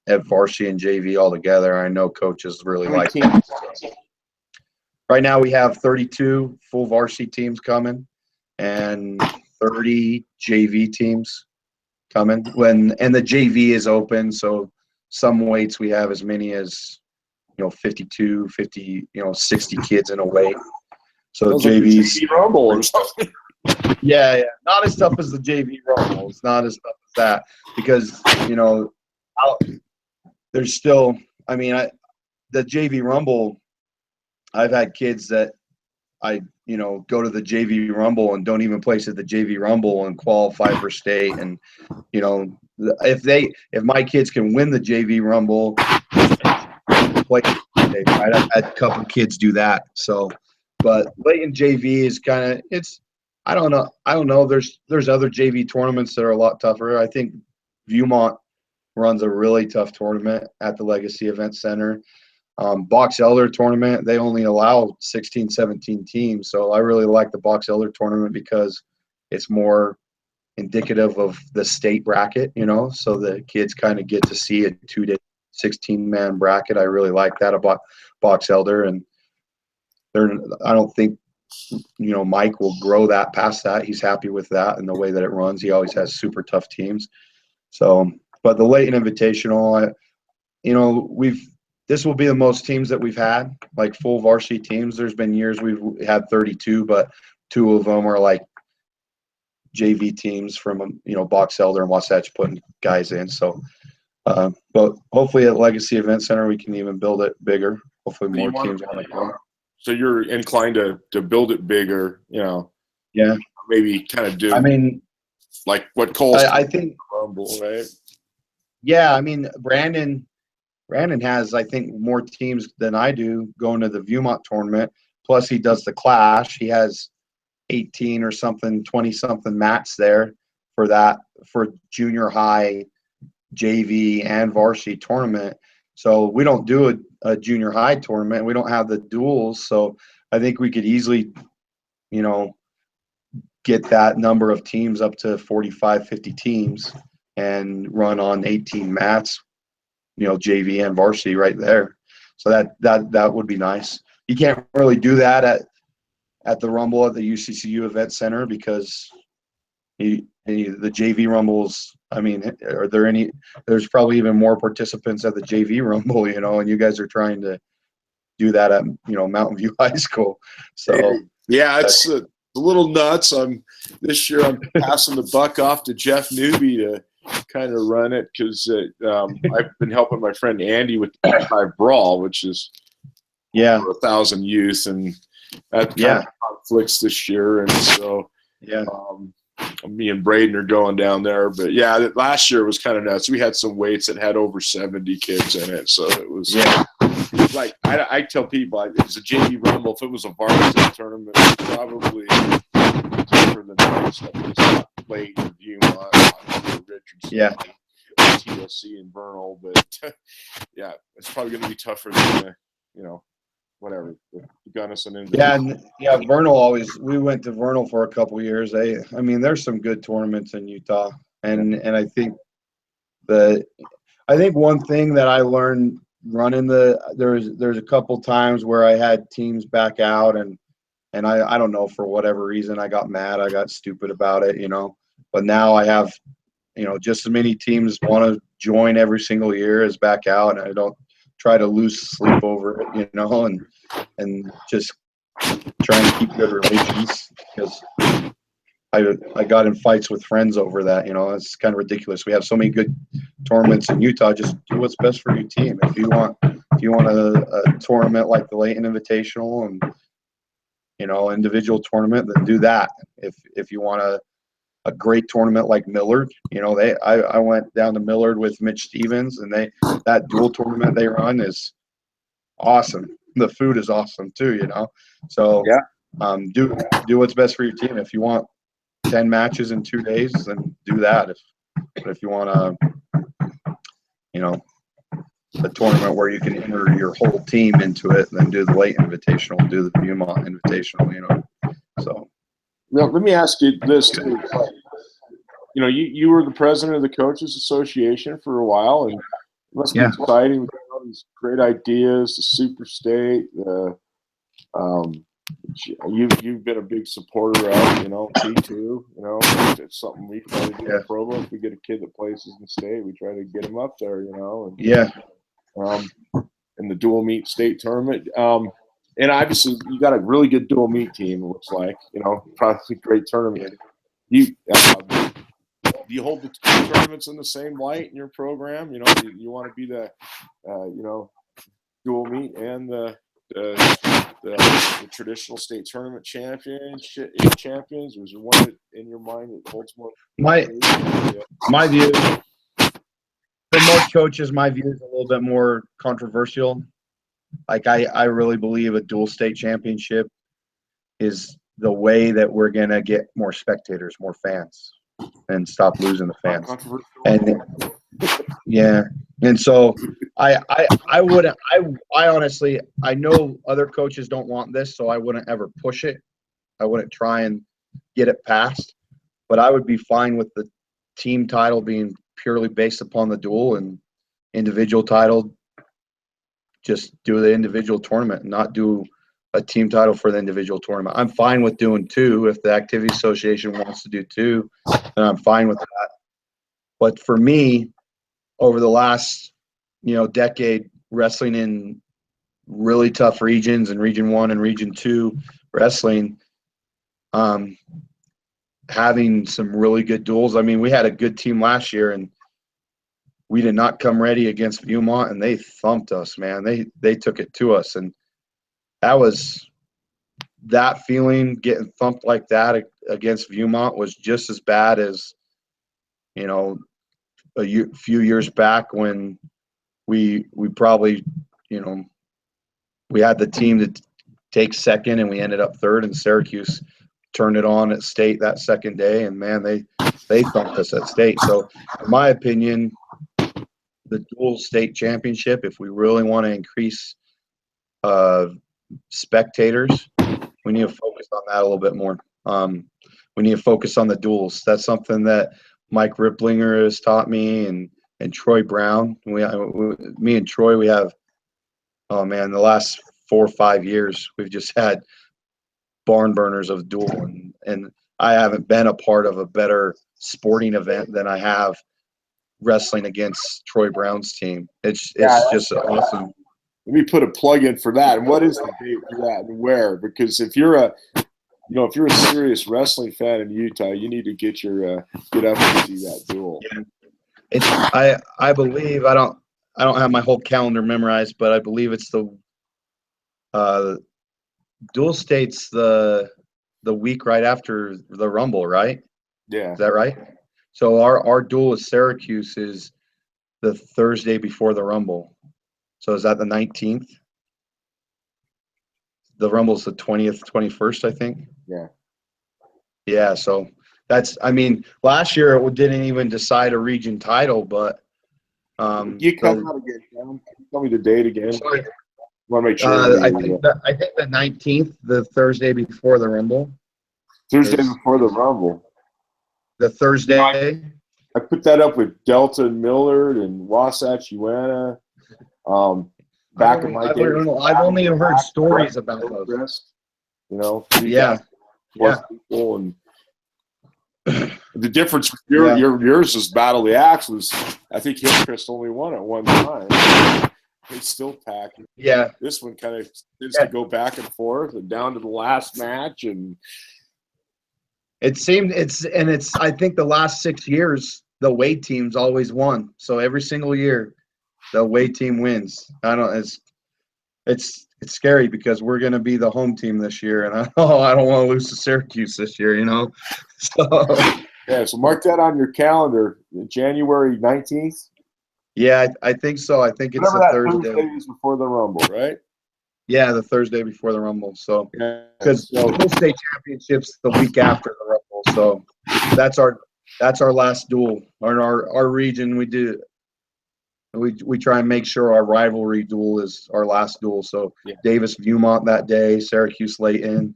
S2: at varsity and JV all together. I know coaches really
S3: How many
S2: like
S3: teams?
S2: that. Right now we have 32 full varsity teams coming and 30 JV teams coming. And the JV is open, so some weights we have as many as 52, 50, 60 kids in a weight. So JV's
S3: like Rumble or something.
S2: Yeah, not as tough as the JV Rumble. It's not as tough as that because there's still. I mean, the JV Rumble. I've had kids that go to the JV Rumble and don't even place at the JV Rumble and qualify for state. And if my kids can win the JV Rumble, I've had a couple kids do that. So, but Layton JV is kind of I don't know. There's other JV tournaments that are a lot tougher. I think Viewmont runs a really tough tournament at the Legacy Event Center. Box Elder tournament, they only allow 16, 17 teams. So I really like the Box Elder tournament because it's more indicative of the state bracket, so the kids kind of get to see a 2-day 16-man bracket. I really like that about Box Elder. And I don't think, Mike will grow that past that. He's happy with that and the way that it runs. He always has super tough teams. So, but the Layton Invitational, this will be the most teams that we've had, like full varsity teams. There's been years we've had 32, but 2 of them are like JV teams from, Box Elder and Wasatch putting guys in. So, but hopefully at Legacy Event Center, we can even build it bigger. Hopefully more teams want to come.
S3: So you're inclined to build it bigger,
S2: Yeah.
S3: Maybe kind of do.
S2: I mean,
S3: like what Cole's
S2: I think
S3: Rumble, right?
S2: Yeah, I mean, Brandon has, I think, more teams than I do going to the Viewmont tournament. Plus, he does the Clash. He has 18 or something, 20-something mats there for junior high, JV, and varsity tournament. So we don't do a junior high tournament. We don't have the duels. So I think we could easily, get that number of teams up to 45, 50 teams and run on 18 mats, JV and varsity right there. So that would be nice. You can't really do that at the Rumble at the UCCU Event Center because the JV Rumbles, I mean, there's probably even more participants at the JV Rumble, and you guys are trying to do that at, Mountain View High School. So
S3: yeah, it's a little nuts. This year I'm passing the buck off to Jeff Newby to kind of run it because I've been helping my friend Andy with the 5 Brawl, which is over 1,000 youth, and that kind of conflicts this year. And so me and Braden are going down there. But last year was kind of nuts. We had some weights that had over 70 kids in it, so it was like I tell people it was a JV Rumble. If it was a varsity tournament, it was probably tougher than most. It's not Layton, Viewmont, Richardson, TSC, and Vernal, but it's probably going to be tougher than whatever the Gunnison.
S2: Vernal we went to Vernal for a couple of years. There's some good tournaments in Utah, and I think one thing that I learned running there's a couple times where I had teams back out and I don't know, for whatever reason I got mad, I got stupid about it, but now I have just as many teams want to join every single year as back out, and I don't try to lose sleep over it, and just try and keep good relations because I got in fights with friends over that. It's kind of ridiculous. We have so many good tournaments in Utah. Just do what's best for your team. If you want a tournament like the Layton Invitational and individual tournament, then do that. If you want a great tournament like Millard, I went down to Millard with Mitch Stevens, and that dual tournament they run is awesome. The food is awesome too, So do what's best for your team. If you want 10 matches in 2 days, then do that. If you want a tournament where you can enter your whole team into it, then do the Layton Invitational, do the Viewmont Invitational, So.
S3: Well, let me ask you this too. You were the president of the Coaches Association for a while, and must be exciting. We've got all these great ideas, the Super State, you've been a big supporter of, P2, it's something we try to do in Provo. If we get a kid that plays in the state, we try to get him up there, and in the dual meet state tournament. And obviously you got a really good dual meet team, it looks like, probably a great tournament. Do you hold the two tournaments in the same light in your program? You want to be the, dual meet and the traditional state tournament champions, or is there one in your mind that holds more?
S2: My view, for most coaches, my view is a little bit more controversial. Like I really believe a dual state championship is the way that we're gonna get more spectators, more fans, and stop losing the fans. And and so I honestly, I know other coaches don't want this, so I wouldn't ever push it. I wouldn't try and get it passed, but I would be fine with the team title being purely based upon the dual, and individual title, just do the individual tournament and not do a team title for the individual tournament. I'm fine with doing two. If the Activity Association wants to do two, then I'm fine with that. But for me, over the last, decade, wrestling in really tough regions, and Region 1 and Region 2 wrestling, having some really good duels. I mean, we had a good team last year, and we did not come ready against Viewmont, and they thumped us, man. They took it to us, and that feeling, getting thumped like that against Viewmont, was just as bad as, a few years back when we probably, we had the team to take second and we ended up third, and Syracuse turned it on at state that second day, and man, they thumped us at state. So in my opinion, the dual state championship, if we really want to increase spectators, we need to focus on that a little bit more. We need to focus on the duels. That's something that Mike Ripplinger has taught me, and Troy Brown. Me and Troy, we have, the last 4 or 5 years, we've just had barn burners of duel, and I haven't been a part of a better sporting event than I have wrestling against Troy Brown's team. It's just awesome.
S3: Let me put a plug in for that. And what is the date for that, and where? Because if you're a serious wrestling fan in Utah, you need to get up and see that duel.
S2: Yeah. I believe, I don't have my whole calendar memorized, but I believe it's the dual states the week right after the Rumble, right?
S3: Yeah.
S2: Is that right? So our duel with Syracuse is the Thursday before the Rumble. So is that the 19th? The Rumble's the 20th, 21st, I think.
S3: Yeah.
S2: Yeah, so last year it didn't even decide a region title, but
S3: you come out again. Tell me the date again.
S2: Sorry.
S3: I want to make sure.
S2: I think the 19th, the Thursday before the Rumble.
S3: Thursday before the Rumble.
S2: The Thursday.
S3: I put that up with Delta and Millard and Wasatch Uena. Back in my day,
S2: I've only heard stories about those.
S3: Yeah. People, and the difference with yours is Battle of the Axe was, I think Hillcrest only won at one time. They still pack.
S2: Yeah.
S3: This one kind of tends to go back and forth and down to the last match, and
S2: I think the last 6 years the away teams always won. So every single year the away team wins. It's scary because we're going to be the home team this year, and I don't want to lose to Syracuse this year,
S3: So mark that on your calendar, January 19th.
S2: Yeah, I think so. I think it's a Thursday.
S3: Thursday is before the Rumble, right?
S2: Yeah, the Thursday before the Rumble. So because the state championships the week after the Rumble, so that's our last duel. Our region, we try and make sure our rivalry duel is our last duel. So Davis Viewmont that day, Syracuse Layton,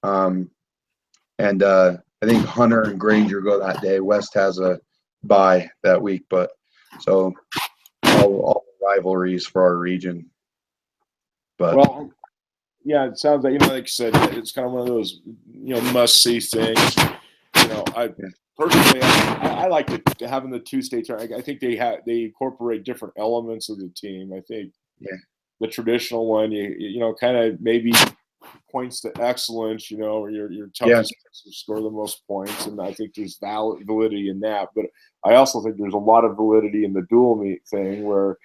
S2: and I think Hunter and Granger go that day. West has a bye that week, but so all the rivalries for our region. But
S3: Well, yeah, it sounds like, like you said, it's kind of one of those, must-see things. I personally, I like having the two-state tournament. I think they incorporate different elements of the team. I think the traditional one, you kind of maybe points to excellence, or your toughest to score the most points, and I think there's validity in that. But I also think there's a lot of validity in the dual meet thing, where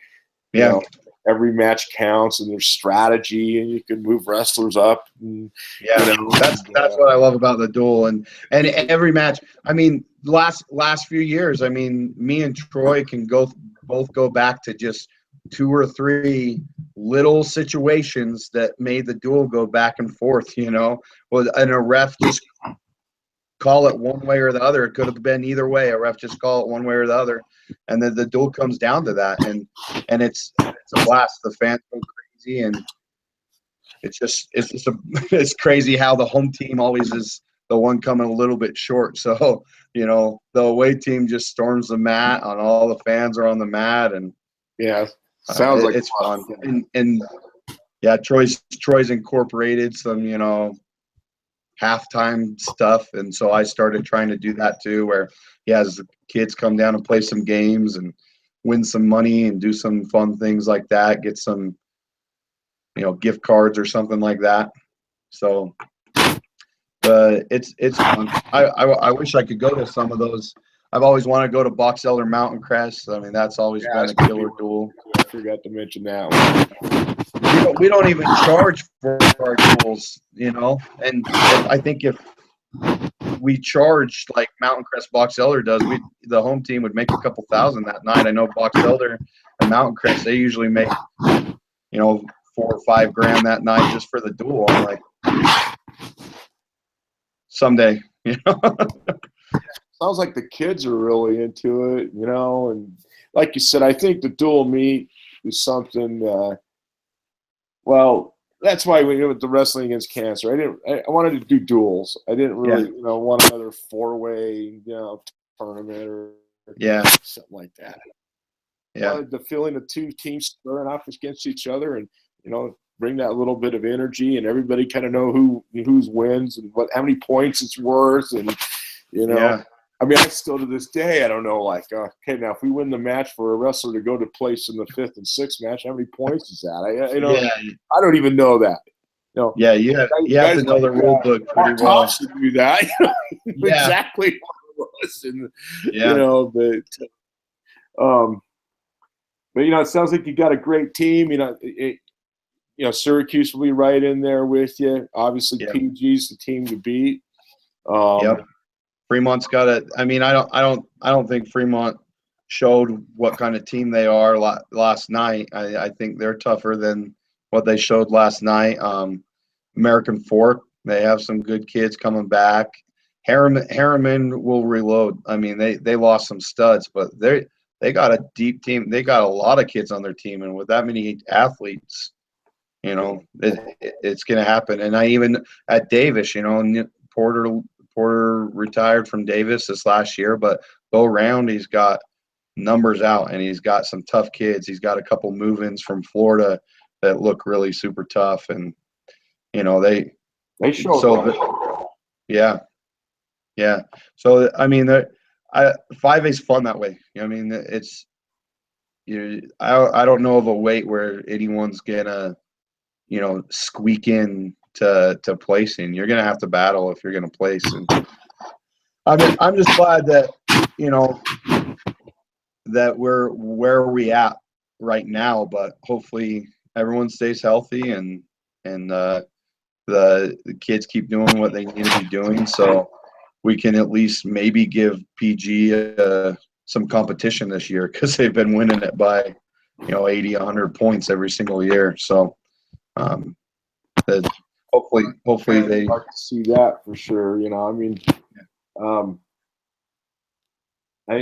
S3: every match counts and there's strategy, and you can move wrestlers up. And,
S2: that's what I love about the duel, and every match. I mean, last few years, I mean, me and Troy can both go back to just 2 or 3 little situations that made the duel go back and forth. And a ref just call it one way or the other. It could have been either way. A ref just call it one way or the other, and then the duel comes down to that, and it's a blast. The fans go crazy, and it's crazy how the home team always is the one coming a little bit short. So the away team just storms the mat, and all the fans are on the mat, and
S3: sounds like
S2: it's fun. And Troy's incorporated some halftime stuff, and so I started trying to do that too, where he has the kids come down and play some games and win some money and do some fun things like that, get some gift cards or something like that. So it's fun. I wish I could go to some of those. I've always wanted to go to Box Elder Mountain Crest. I mean, that's always been a killer duel.
S3: I forgot to mention that one.
S2: We don't even charge for our duels, and I think if we charged like Mountain Crest Box Elder does, the home team would make a couple thousand that night. I know Box Elder and Mountain Crest, they usually make 4 or 5 grand that night just for the duel. I'm like, someday,
S3: Sounds like the kids are really into it, and like you said, I think the dual meet is something. Well, that's why we did with the Wrestling Against Cancer. I wanted to do duels. I didn't really, want another 4-way, tournament or something like that. I wanted the feeling of 2 teams squaring off against each other, and bring that little bit of energy, and everybody kind of know who's wins and how many points it's worth, and I mean, I still to this day, I don't know, like, okay, now if we win the match for a wrestler to go to place in the 5th and 6th match, how many points is that? I don't even know that.
S2: You have to know the rule book pretty well.
S3: To do that, exactly what it was, and, but it sounds like you got a great team. Syracuse will be right in there with you. Obviously, PG's the team to beat.
S2: Fremont's got it. I mean, I don't think Fremont showed what kind of team they are last night. I think they're tougher than what they showed last night. American Fork, they have some good kids coming back. Harriman will reload. I mean, they lost some studs, but they got a deep team. They got a lot of kids on their team, and with that many athletes, it's going to happen. And I even at Davis, Porter retired from Davis this last year, but Bo Round, he's got numbers out, and he's got some tough kids. He's got a couple move-ins from Florida that look really super tough, and they show. So So I mean, 5A's fun that way. I mean, it's I don't know of a weight where anyone's gonna squeak in to placing. You're gonna have to battle if you're gonna place. And I'm just glad that that we're where we at right now. But hopefully everyone stays healthy, and the kids keep doing what they need to be doing, so we can at least maybe give PG some competition this year, because they've been winning it by 80, 100 points every single year. So hopefully they
S3: like to see that for sure. I mean, and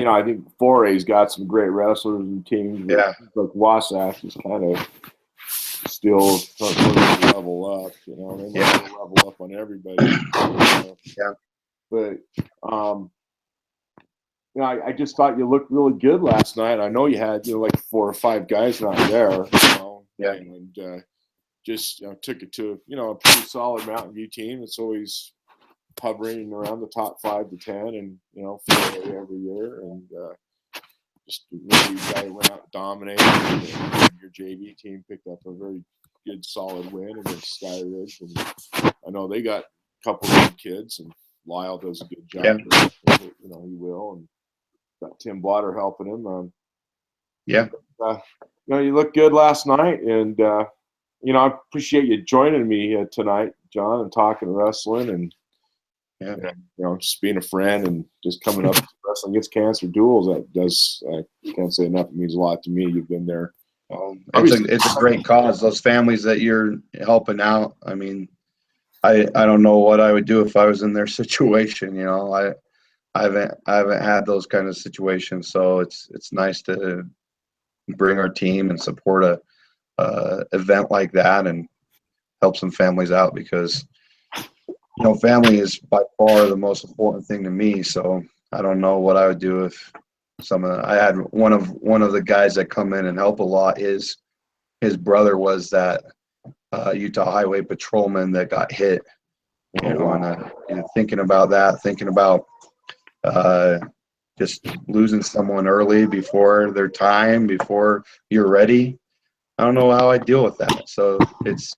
S3: I think 4A's got some great wrestlers and teams. Like Wasatch is kind of still starting to level up. They want to level up on everybody. But you know, I just thought you looked really good last night. I know you had, you know, like 4 or 5 guys not there, you know,
S2: Yeah.
S3: and just, you know, took it to, you know, a pretty solid Mountain View team. It's always hovering around the top 5 to 10, and you know, 4A every year, and just really you guys went out and dominated. And your JV team picked up a very good, solid win against Sky Ridge, and I know they got a couple of good kids, and Lyle does a good job.
S2: Yeah.
S3: You know, he will, and got Tim Blotter helping him.
S2: Yeah.
S3: You know, you looked good last night, and you know, I appreciate you joining me tonight, John, and talking wrestling, and
S2: Yeah.
S3: you know, just being a friend and just coming up to Wrestling Against Cancer duels. That does, I can't say enough. It means a lot to me. You've been there.
S2: It's a great cause. Those families that you're helping out. I mean, I don't know what I would do if I was in their situation. You know, I haven't had those kind of situations. So it's nice to bring our team and support a event like that and help some families out, because you know, family is by far the most important thing to me. So I don't know what I would do if I had one of the guys that come in and help a lot. Is his brother was that Utah Highway patrolman that got hit. You know, and thinking about that, thinking about just losing someone early before their time, before you're ready. I don't know how I deal with that. So it's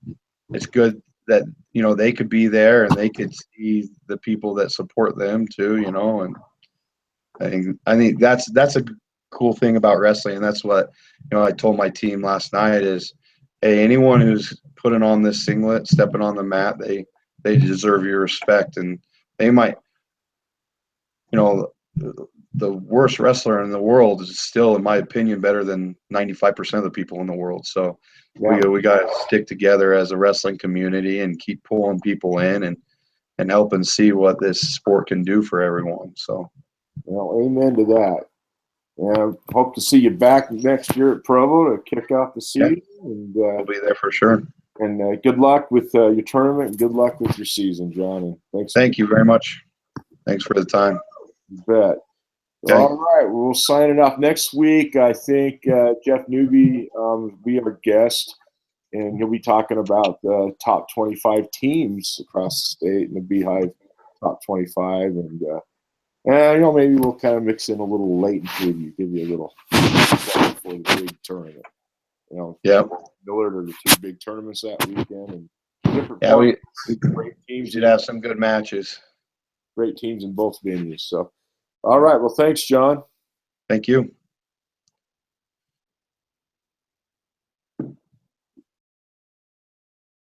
S2: good that, you know, they could be there and they could see the people that support them too, you know. And I think that's a cool thing about wrestling, and that's what, you know, I told my team last night is, hey, anyone who's putting on this singlet, stepping on the mat, they deserve your respect. And they might, you know, the worst wrestler in the world is still, in my opinion, better than 95% of the people in the world. So we got to stick together as a wrestling community and keep pulling people in and helping see what this sport can do for everyone. So,
S3: well, amen to that. And hope to see you back next year at Provo to kick off the season. Yeah. And
S2: we'll be there for sure.
S3: And good luck with your tournament, and good luck with your season, John. And thanks.
S2: Thank you very much. Thanks for the time.
S3: You bet. Okay. All right, we'll sign it off next week. I think Jeff Newby will be our guest, and he'll be talking about the top 25 teams across the state and the Beehive top 25. And you know, maybe we'll kind of mix in a little Layton preview, give you a little for the big tournament. You know, Millard are the 2 big tournaments that weekend, and different.
S2: Yeah, we
S3: great teams.
S2: Should have some good matches.
S3: Great teams in both venues. So, all right. Well, thanks, John.
S2: Thank you.